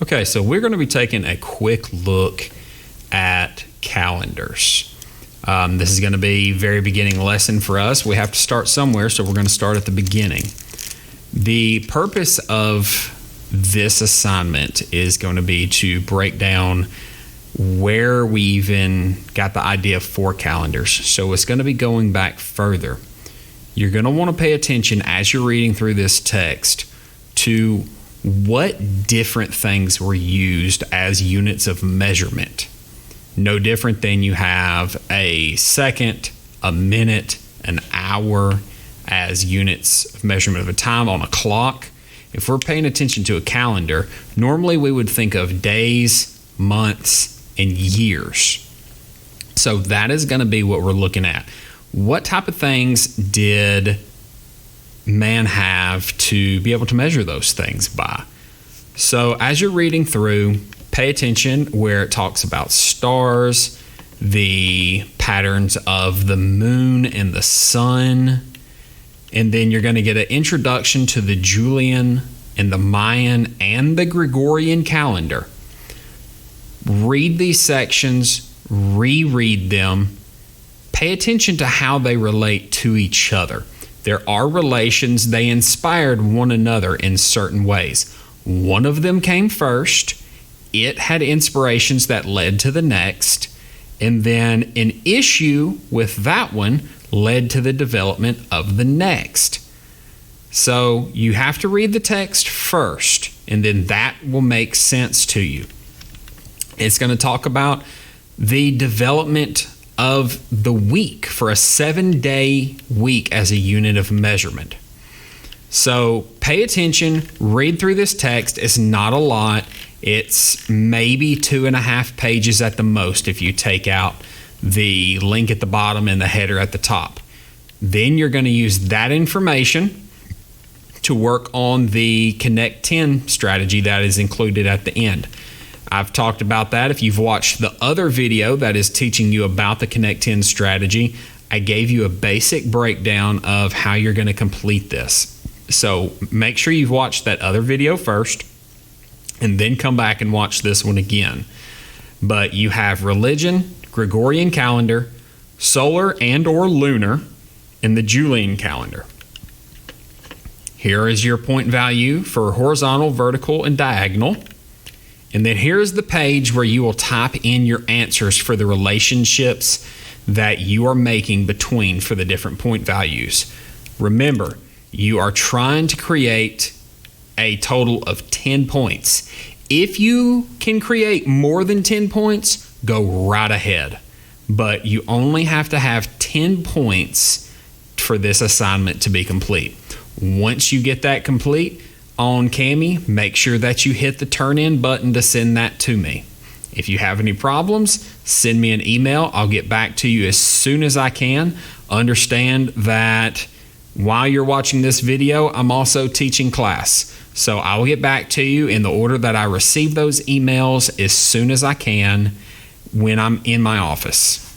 Okay, so we're going to be taking a quick look at calendars. This is going to be a very beginning lesson for us. We have to start somewhere, so we're going to start at the beginning. The purpose of this assignment is going to be to break down where we even got the idea for calendars. So it's going to be going back further. You're going to want to pay attention as you're reading through this text to what different things were used as units of measurement. No different than you have a second, a minute, an hour as units of measurement of a time on a clock. If we're paying attention to a calendar, normally we would think of days, months, and years. So that is going to be what we're looking at. What type of things did man have to be able to measure those things by? So as you're reading through, pay attention where it talks about stars, the patterns of the moon and the sun, and then you're going to get an introduction to the Julian and the Mayan and the Gregorian calendar. Read these sections, reread them, pay attention to how they relate to each other. There are relations. They inspired one another in certain ways. One of them came first. It had inspirations that led to the next. And then an issue with that one led to the development of the next. So you have to read the text first, and then that will make sense to you. It's going to talk about the development of the week for a 7-day week as a unit of measurement. So pay attention, read through this text. It's not a lot. It's maybe 2.5 pages at the most if you take out the link at the bottom and the header at the top. Then you're going to use that information to work on the Connect 10 strategy that is included at the end. I've talked about that. If you've watched the other video that is teaching you about the Connect 10 strategy, I gave you a basic breakdown of how you're going to complete this. So make sure you've watched that other video first and then come back and watch this one again. But you have religion, Gregorian calendar, solar and or lunar, and the Julian calendar. Here is your point value for horizontal, vertical, and diagonal. And then here's the page where you will type in your answers for the relationships that you are making between for the different point values. Remember, you are trying to create a total of 10 points. If you can create more than 10 points, go right ahead. But you only have to have 10 points for this assignment to be complete. Once you get that complete, on Kami, make sure that you hit the turn in button to send that to me. If you have any problems, send me an email. I'll get back to you as soon as I can. Understand that while you're watching this video, I'm also teaching class. So I will get back to you in the order that I receive those emails as soon as I can when I'm in my office.